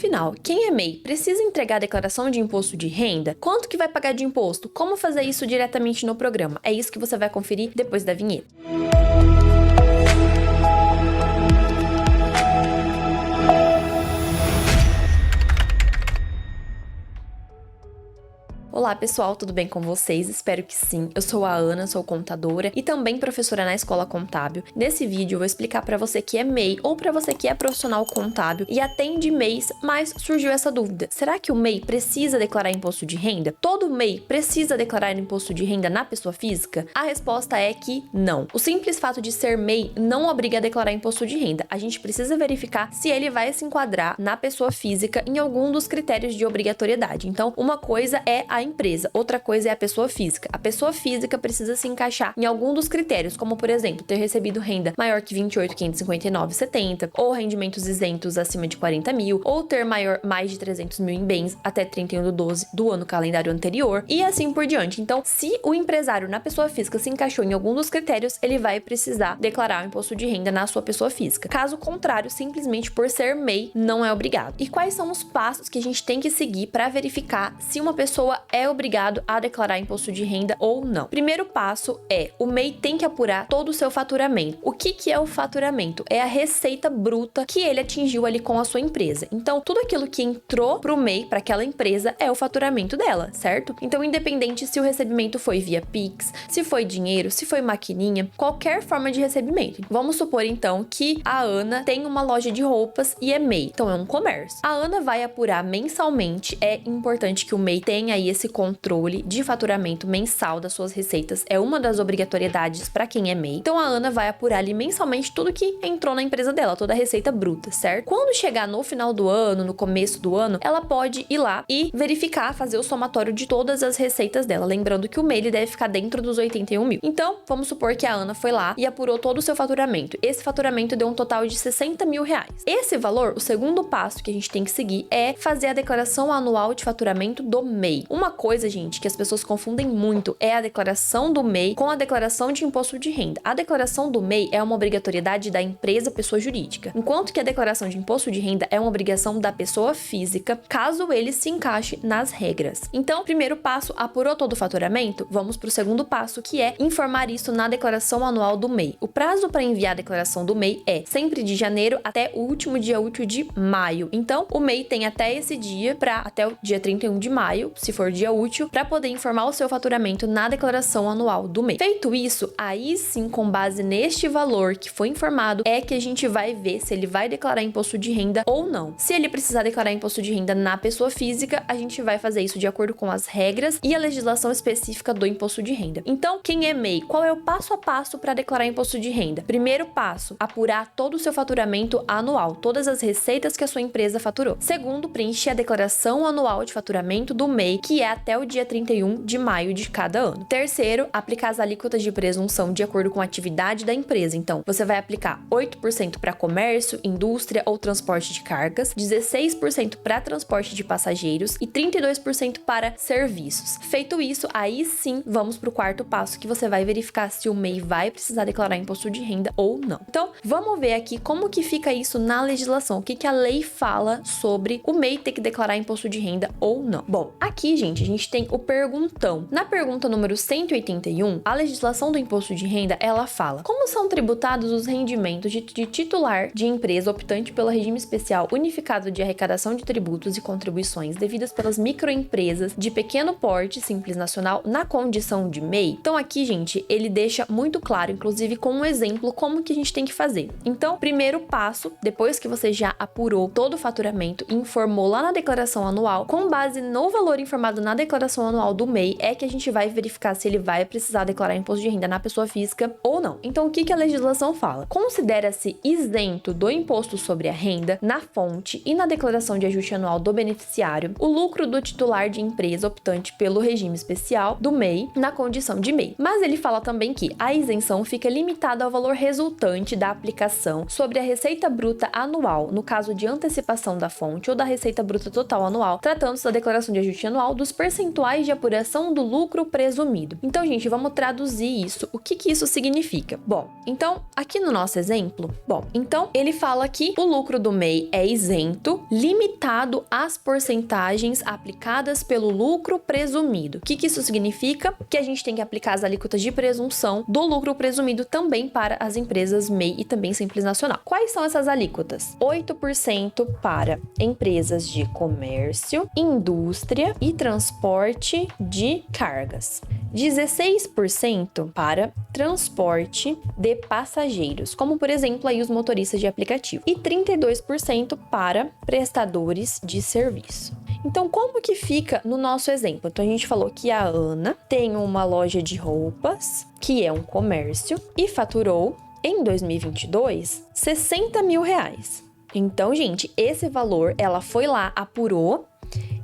Afinal, quem é MEI precisa entregar a declaração de imposto de renda? Quanto que vai pagar de imposto? Como fazer isso diretamente no programa? É isso que você vai conferir depois da vinheta. Olá pessoal, tudo bem com vocês? Espero que sim. Eu sou a Ana, sou contadora e também professora na Escola Contábil. Nesse vídeo eu vou explicar para você que é MEI ou para você que é profissional contábil e atende MEIs, mas surgiu essa dúvida. Será que o MEI precisa declarar imposto de renda? Todo MEI precisa declarar imposto de renda na pessoa física? A resposta é que não. O simples fato de ser MEI não obriga a declarar imposto de renda. A gente precisa verificar se ele vai se enquadrar na pessoa física em algum dos critérios de obrigatoriedade. Então, uma coisa é a empresa, outra coisa é a pessoa física. A pessoa física precisa se encaixar em algum dos critérios, como por exemplo, ter recebido renda maior que 28.559,70, ou rendimentos isentos acima de 40 mil, ou ter mais de 300 mil em bens até 31/12 do ano calendário anterior, e assim por diante. Então, se o empresário na pessoa física se encaixou em algum dos critérios, ele vai precisar declarar o imposto de renda na sua pessoa física. Caso contrário, simplesmente por ser MEI, não é obrigado. E quais são os passos que a gente tem que seguir para verificar se uma pessoa é obrigado a declarar imposto de renda ou não? Primeiro passo é, o MEI tem que apurar todo o seu faturamento. O que é o faturamento? É a receita bruta que ele atingiu ali com a sua empresa. Então, tudo aquilo que entrou pro MEI, para aquela empresa, é o faturamento dela, certo? Então, independente se o recebimento foi via Pix, se foi dinheiro, se foi maquininha, qualquer forma de recebimento. Vamos supor, então, que a Ana tem uma loja de roupas e é MEI. Então, é um comércio. A Ana vai apurar mensalmente. É importante que o MEI tenha aí esse controle de faturamento mensal das suas receitas, é uma das obrigatoriedades para quem é MEI. Então a Ana vai apurar ali mensalmente tudo que entrou na empresa dela, toda a receita bruta, certo? Quando chegar no final do ano, no começo do ano, ela pode ir lá e verificar, fazer o somatório de todas as receitas dela, lembrando que o MEI ele deve ficar dentro dos 81 mil. Então, vamos supor que a Ana foi lá e apurou todo o seu faturamento. Esse faturamento deu um total de 60 mil reais. Esse valor, o segundo passo que a gente tem que seguir é fazer a declaração anual de faturamento do MEI. Uma coisa, gente, que as pessoas confundem muito é a declaração do MEI com a declaração de imposto de renda. A declaração do MEI é uma obrigatoriedade da empresa pessoa jurídica, enquanto que a declaração de imposto de renda é uma obrigação da pessoa física, caso ele se encaixe nas regras. Então, primeiro passo, apurou todo o faturamento? Vamos para o segundo passo, que é informar isso na declaração anual do MEI. O prazo para enviar a declaração do MEI é sempre de janeiro até o último dia útil de maio. Então, o MEI tem até esse dia, até o dia 31 de maio, se for dia útil, para poder informar o seu faturamento na declaração anual do MEI. Feito isso, aí sim, com base neste valor que foi informado, é que a gente vai ver se ele vai declarar imposto de renda ou não. Se ele precisar declarar imposto de renda na pessoa física, a gente vai fazer isso de acordo com as regras e a legislação específica do imposto de renda. Então, quem é MEI, qual é o passo a passo para declarar imposto de renda? Primeiro passo, apurar todo o seu faturamento anual, todas as receitas que a sua empresa faturou. Segundo, preencher a declaração anual de faturamento do MEI, que é até o dia 31 de maio de cada ano. Terceiro, aplicar as alíquotas de presunção de acordo com a atividade da empresa. Então, você vai aplicar 8% para comércio, indústria ou transporte de cargas, 16% para transporte de passageiros e 32% para serviços. Feito isso, aí sim, vamos para o quarto passo, que você vai verificar se o MEI vai precisar declarar imposto de renda ou não. Então, vamos ver aqui como que fica isso na legislação, o que a lei fala sobre o MEI ter que declarar imposto de renda ou não. Bom, aqui, gente, a gente tem o perguntão. Na pergunta número 181, a legislação do imposto de renda, ela fala: como são tributados os rendimentos de titular de empresa optante pelo regime especial unificado de arrecadação de tributos e contribuições devidas pelas microempresas de pequeno porte simples nacional na condição de MEI? Então aqui, gente, ele deixa muito claro, inclusive com um exemplo, como que a gente tem que fazer. Então, primeiro passo, depois que você já apurou todo o faturamento e informou lá na declaração anual, com base no valor informado na declaração anual do MEI, é que a gente vai verificar se ele vai precisar declarar imposto de renda na pessoa física ou não. Então, o que a legislação fala? Considera-se isento do imposto sobre a renda na fonte e na declaração de ajuste anual do beneficiário o lucro do titular de empresa optante pelo regime especial do MEI na condição de MEI. Mas ele fala também que a isenção fica limitada ao valor resultante da aplicação sobre a receita bruta anual, no caso de antecipação da fonte, ou da receita bruta total anual, tratando-se da declaração de ajuste anual dos percentuais de apuração do lucro presumido. Então, gente, vamos traduzir isso. O que isso significa? Bom, então, aqui no nosso exemplo, ele fala que o lucro do MEI é isento, limitado às porcentagens aplicadas pelo lucro presumido. O que isso significa? Que a gente tem que aplicar as alíquotas de presunção do lucro presumido também para as empresas MEI e também Simples Nacional. Quais são essas alíquotas? 8% para empresas de comércio, indústria e transporte de cargas. 16% para transporte de passageiros, como por exemplo aí os motoristas de aplicativo, e 32% para prestadores de serviço. Então, como que fica no nosso exemplo? Então, a gente falou que a Ana tem uma loja de roupas, que é um comércio, e faturou, em 2022, 60 mil reais. Então, gente, esse valor, ela foi lá, apurou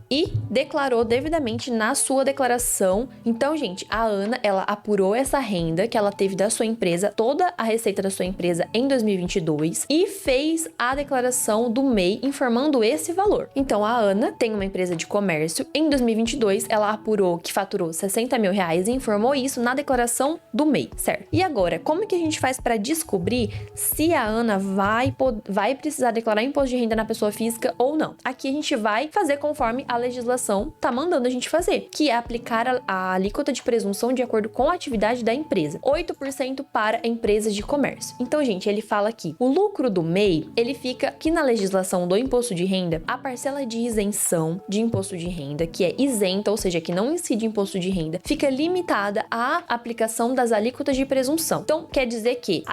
e declarou devidamente na sua declaração. Então, gente, a Ana, ela apurou essa renda que ela teve da sua empresa, toda a receita da sua empresa em 2022 e fez a declaração do MEI informando esse valor. Então, a Ana tem uma empresa de comércio. Em 2022, ela apurou que faturou 60 mil reais e informou isso na declaração do MEI, certo? E agora, como que a gente faz para descobrir se a Ana vai precisar declarar imposto de renda na pessoa física ou não? Aqui a gente vai fazer conforme a legislação tá mandando a gente fazer, que é aplicar a alíquota de presunção de acordo com a atividade da empresa. 8% para empresas de comércio. Então, gente, ele fala aqui, o lucro do MEI, ele fica aqui na legislação do imposto de renda, a parcela de isenção de imposto de renda, que é isenta, ou seja, que não incide imposto de renda, fica limitada à aplicação das alíquotas de presunção. Então, quer dizer que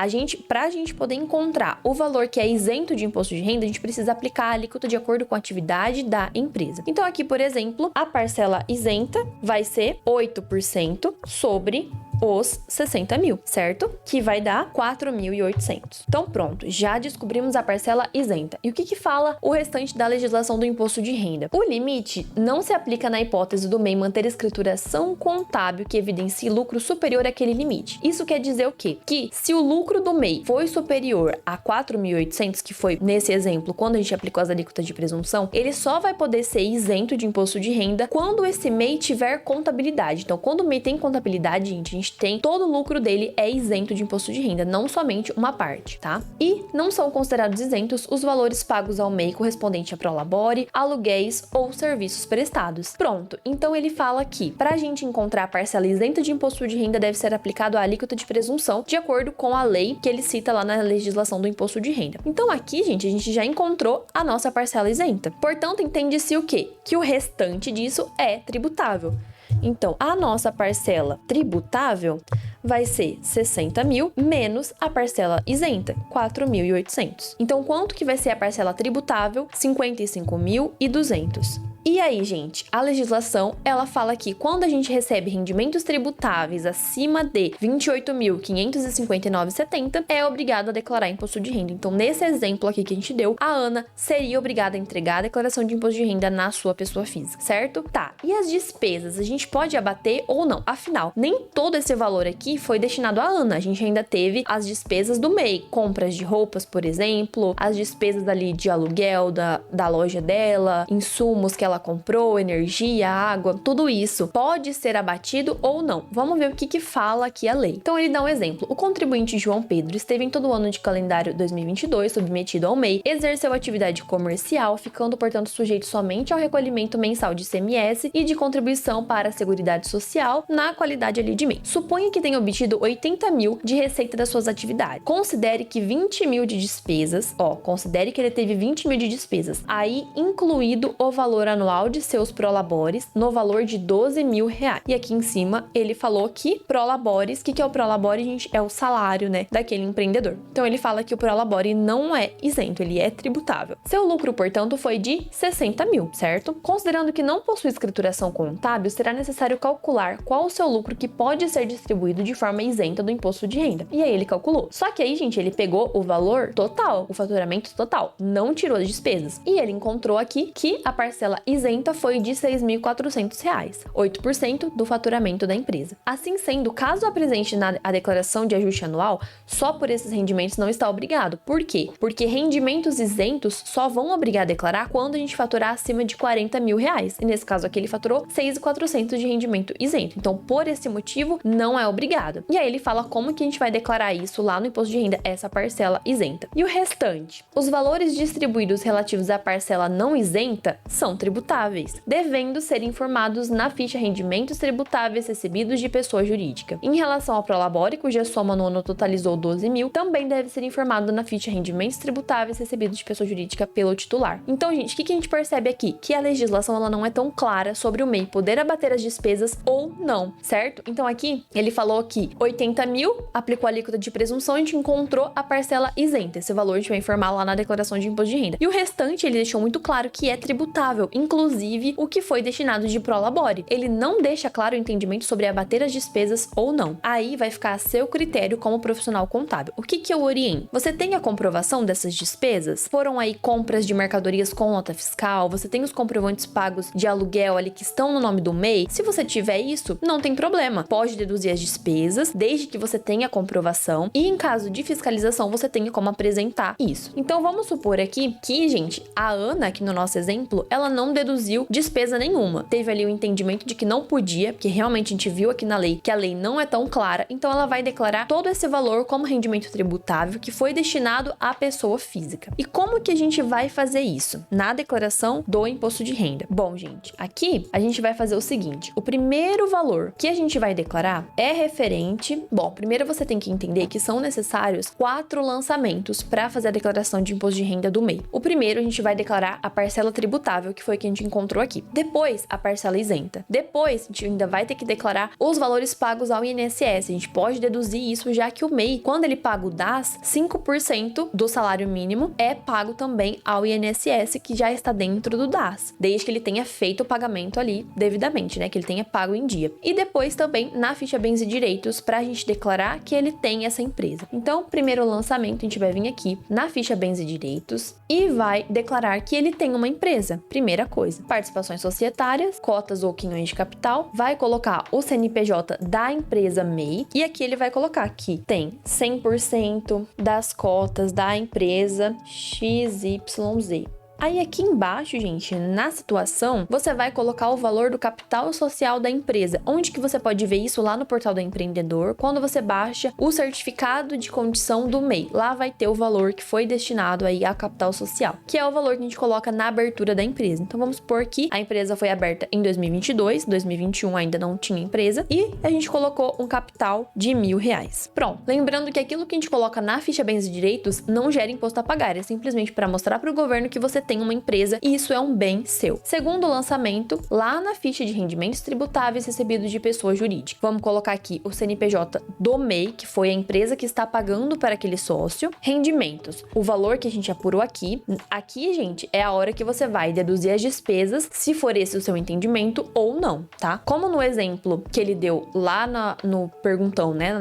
pra gente poder encontrar o valor que é isento de imposto de renda, a gente precisa aplicar a alíquota de acordo com a atividade da empresa. Então, aqui, por exemplo, a parcela isenta vai ser 8% sobre os 60 mil, certo? Que vai dar 4.800. Então, pronto, já descobrimos a parcela isenta. E o que fala o restante da legislação do imposto de renda? O limite não se aplica na hipótese do MEI manter escrituração contábil que evidencie lucro superior àquele limite. Isso quer dizer o quê? Que se o lucro do MEI foi superior a 4.800, que foi nesse exemplo, quando a gente aplicou as alíquotas de presunção, ele só vai poder ser isento de imposto de renda quando esse MEI tiver contabilidade. Então, quando o MEI tem contabilidade, gente, a gente tem todo o lucro dele é isento de imposto de renda, não somente uma parte, tá? E não são considerados isentos os valores pagos ao MEI correspondente a prolabore, aluguéis ou serviços prestados. Pronto, então ele fala que pra gente encontrar a parcela isenta de imposto de renda deve ser aplicado a alíquota de presunção de acordo com a lei que ele cita lá na legislação do imposto de renda. Então aqui, gente, a gente já encontrou a nossa parcela isenta. Portanto, entende-se o quê? Que o restante disso é tributável. Então, a nossa parcela tributável vai ser 60 mil menos a parcela isenta, 4.800. Então, quanto que vai ser a parcela tributável? 55.200. E aí, gente, a legislação, ela fala que quando a gente recebe rendimentos tributáveis acima de 28.559,70, é obrigado a declarar imposto de renda. Então, nesse exemplo aqui que a gente deu, a Ana seria obrigada a entregar a declaração de imposto de renda na sua pessoa física, certo? Tá, e as despesas? A gente pode abater ou não? Afinal, nem todo esse valor aqui foi destinado à Ana. A gente ainda teve as despesas do MEI, compras de roupas, por exemplo, as despesas ali de aluguel da loja dela, insumos que ela comprou, energia, água, tudo isso pode ser abatido ou não. Vamos ver o que fala aqui a lei. Então ele dá um exemplo. O contribuinte João Pedro esteve em todo o ano de calendário 2022 submetido ao MEI, exerceu atividade comercial, ficando, portanto, sujeito somente ao recolhimento mensal de ICMS e de contribuição para a Seguridade Social na qualidade ali de MEI. Suponha que tenha obtido 80 mil de receita das suas atividades. Considere que 20 mil de despesas, considere que ele teve 20 mil de despesas, aí incluído o valor anual de seus prolabores no valor de 12 mil reais. E aqui em cima ele falou que prolabores, o que é o prolabore, gente? É o salário, né, daquele empreendedor. Então ele fala que o prolabore não é isento, ele é tributável. Seu lucro, portanto, foi de 60 mil, certo? Considerando que não possui escrituração contábil, será necessário calcular qual o seu lucro que pode ser distribuído de forma isenta do imposto de renda. E aí ele calculou. Só que aí, gente, ele pegou o valor total, o faturamento total, não tirou as despesas. E ele encontrou aqui que a parcela isenta foi de R$ 6.400, 8% do faturamento da empresa. Assim sendo, caso apresente a declaração de ajuste anual, só por esses rendimentos não está obrigado. Por quê? Porque rendimentos isentos só vão obrigar a declarar quando a gente faturar acima de R$ 40 mil. E nesse caso aqui ele faturou R$ 6.400 de rendimento isento. Então, por esse motivo, não é obrigado. E aí ele fala como que a gente vai declarar isso lá no imposto de renda, essa parcela isenta. E o restante? Os valores distribuídos relativos à parcela não isenta são tributáveis, devendo ser informados na ficha rendimentos tributáveis recebidos de pessoa jurídica. Em relação ao prolabore, cuja soma no ano totalizou 12 mil, também deve ser informado na ficha rendimentos tributáveis recebidos de pessoa jurídica pelo titular. Então, gente, o que a gente percebe aqui? Que a legislação ela não é tão clara sobre o MEI poder abater as despesas ou não, certo? Então aqui ele falou que 80 mil, aplicou a alíquota de presunção, a gente encontrou a parcela isenta. Esse valor a gente vai informar lá na declaração de imposto de renda. E o restante ele deixou muito claro que é tributável, inclusive o que foi destinado de prolabore. Ele não deixa claro o entendimento sobre abater as despesas ou não. Aí vai ficar a seu critério como profissional contábil. O que eu oriento? Você tem a comprovação dessas despesas? Foram aí compras de mercadorias com nota fiscal? Você tem os comprovantes pagos de aluguel ali que estão no nome do MEI? Se você tiver isso, não tem problema. Pode deduzir as despesas, desde que você tenha a comprovação. E em caso de fiscalização, você tenha como apresentar isso. Então vamos supor aqui que, gente, a Ana, aqui no nosso exemplo, ela não deduziu despesa nenhuma. Teve ali o entendimento de que não podia, porque realmente a gente viu aqui na lei que a lei não é tão clara, então ela vai declarar todo esse valor como rendimento tributável que foi destinado à pessoa física. E como que a gente vai fazer isso? Na declaração do imposto de renda. Bom, gente, aqui a gente vai fazer o seguinte: o primeiro valor que a gente vai declarar é referente. Bom, primeiro você tem que entender que são necessários 4 lançamentos para fazer a declaração de imposto de renda do MEI. O primeiro a gente vai declarar a parcela tributável, que foi que a gente encontrou aqui. Depois, a parcela isenta. Depois, a gente ainda vai ter que declarar os valores pagos ao INSS. A gente pode deduzir isso, já que o MEI, quando ele paga o DAS, 5% do salário mínimo é pago também ao INSS, que já está dentro do DAS, desde que ele tenha feito o pagamento ali devidamente, né? Que ele tenha pago em dia. E depois também na ficha bens e direitos, para a gente declarar que ele tem essa empresa. Então, primeiro lançamento, a gente vai vir aqui na ficha bens e direitos e vai declarar que ele tem uma empresa. Primeira coisa, participações societárias, cotas ou quinhões de capital, vai colocar o CNPJ da empresa MEI e aqui ele vai colocar que tem 100% das cotas da empresa XYZ. Aí aqui embaixo, gente, na situação, você vai colocar o valor do capital social da empresa. Onde que você pode ver isso? Lá no portal do empreendedor, quando você baixa o certificado de condição do MEI. Lá vai ter o valor que foi destinado aí a capital social, que é o valor que a gente coloca na abertura da empresa. Então vamos supor que a empresa foi aberta em 2022, 2021 ainda não tinha empresa, e a gente colocou um capital de R$1.000. Pronto. Lembrando que aquilo que a gente coloca na ficha bens e direitos não gera imposto a pagar, é simplesmente para mostrar para o governo que você tem uma empresa e isso é um bem seu. Segundo lançamento, lá na ficha de rendimentos tributáveis recebidos de pessoa jurídica. Vamos colocar aqui o CNPJ do MEI, que foi a empresa que está pagando para aquele sócio. Rendimentos, o valor que a gente apurou aqui. Aqui, gente, é a hora que você vai deduzir as despesas, se for esse o seu entendimento ou não, tá? Como no exemplo que ele deu lá no perguntão, né,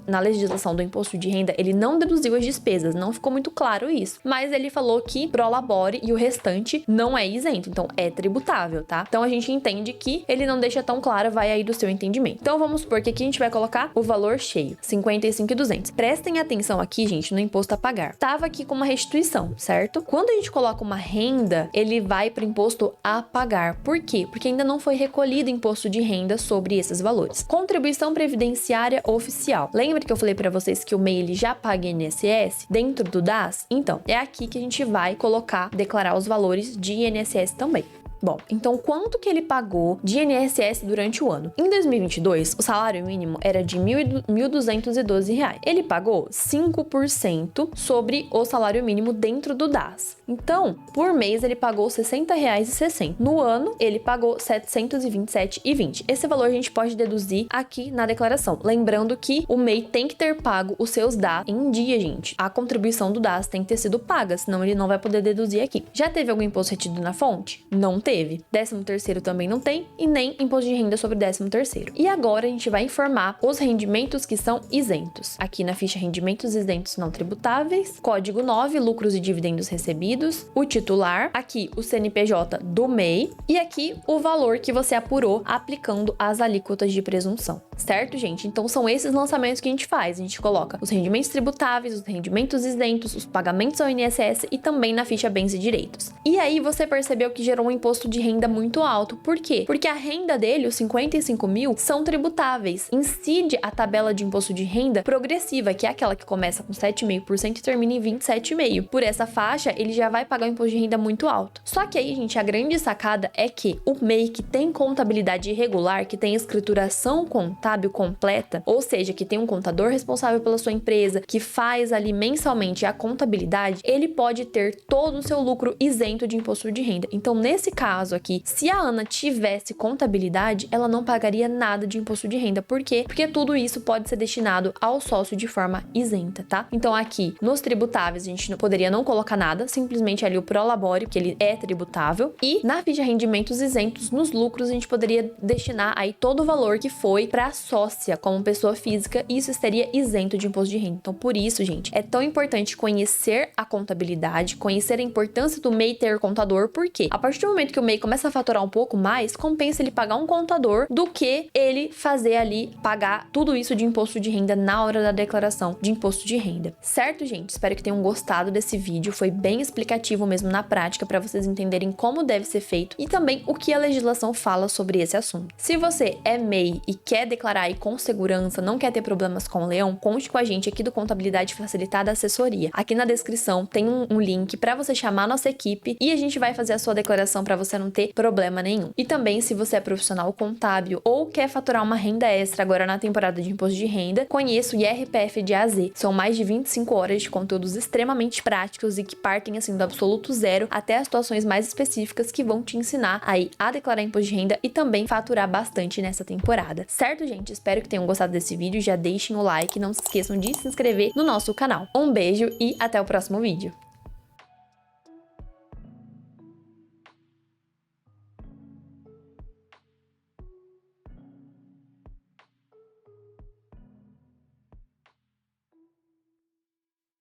na legislação do imposto de renda, ele não deduziu as despesas, não ficou muito claro isso, mas ele falou que prolabore e o restante não é isento, então é tributável, tá? Então a gente entende que ele não deixa tão claro, vai aí do seu entendimento. Então vamos supor que aqui a gente vai colocar o valor cheio, 55.200. Prestem atenção aqui, gente, no imposto a pagar. Tava aqui com uma restituição, certo? Quando a gente coloca uma renda, ele vai para o imposto a pagar. Por quê? Porque ainda não foi recolhido imposto de renda sobre esses valores. Contribuição previdenciária oficial. Lembra que eu falei para vocês que o MEI ele já paga INSS dentro do DAS? Então, é aqui que a gente vai colocar, declarar os valores de INSS também. Bom, então quanto que ele pagou de INSS durante o ano? Em 2022, o salário mínimo era de R$ 1.212. Ele pagou 5% sobre o salário mínimo dentro do DAS. Então, por mês ele pagou R$ 60,60. No ano, ele pagou R$ 727,20. Esse valor a gente pode deduzir aqui na declaração. Lembrando que o MEI tem que ter pago os seus DAS em dia, gente. A contribuição do DAS tem que ter sido paga, senão ele não vai poder deduzir aqui. Já teve algum imposto retido na fonte? Não teve. teve. 13º também não tem e nem imposto de renda sobre 13º. E agora a gente vai informar os rendimentos que são isentos. Aqui na ficha rendimentos isentos não tributáveis, código 9, lucros e dividendos recebidos, o titular, aqui o CNPJ do MEI e aqui o valor que você apurou aplicando as alíquotas de presunção. Certo, gente? Então são esses lançamentos que a gente faz. A gente coloca os rendimentos tributáveis, os rendimentos isentos, os pagamentos ao INSS e também na ficha bens e direitos. E aí você percebeu que gerou um imposto de renda muito alto. Por quê? Porque a renda dele, os 55 mil, são tributáveis. Incide a tabela de imposto de renda progressiva, que é aquela que começa com 7,5% e termina em 27,5%. Por essa faixa, ele já vai pagar um imposto de renda muito alto. Só que aí, gente, a grande sacada é que o MEI que tem contabilidade irregular, que tem escrituração contábil completa, ou seja, que tem um contador responsável pela sua empresa, que faz ali mensalmente a contabilidade, ele pode ter todo o seu lucro isento de imposto de renda. Então, nesse caso aqui, se a Ana tivesse contabilidade, ela não pagaria nada de imposto de renda. Por quê? Porque tudo isso pode ser destinado ao sócio de forma isenta, tá? Então, aqui, nos tributáveis, a gente poderia não colocar nada, simplesmente ali o prolabore, que ele é tributável, e na ficha rendimentos isentos, nos lucros, a gente poderia destinar aí todo o valor que foi para a sócia como pessoa física, e isso estaria isento de imposto de renda. Então, por isso, gente, é tão importante conhecer a contabilidade, conhecer a importância do MEI ter contador, porque a partir do momento que o MEI começa a faturar um pouco mais, compensa ele pagar um contador do que ele fazer ali, pagar tudo isso de imposto de renda na hora da declaração de imposto de renda. Certo, gente? Espero que tenham gostado desse vídeo, foi bem explicativo mesmo na prática para vocês entenderem como deve ser feito e também o que a legislação fala sobre esse assunto. Se você é MEI e quer declarar aí com segurança, não quer ter problemas com o leão, conte com a gente aqui do Contabilidade Facilitada Assessoria. Aqui na descrição tem um link para você chamar a nossa equipe e a gente vai fazer a sua declaração para você não ter problema nenhum. E também, se você é profissional contábil ou quer faturar uma renda extra agora na temporada de imposto de renda, conheça o IRPF de A a Z. São mais de 25 horas de conteúdos extremamente práticos e que partem assim do absoluto zero até as situações mais específicas que vão te ensinar aí a declarar imposto de renda e também faturar bastante nessa temporada. Certo, gente? Espero que tenham gostado desse vídeo. Já deixem o like, não se esqueçam de se inscrever no nosso canal. Um beijo e até o próximo vídeo.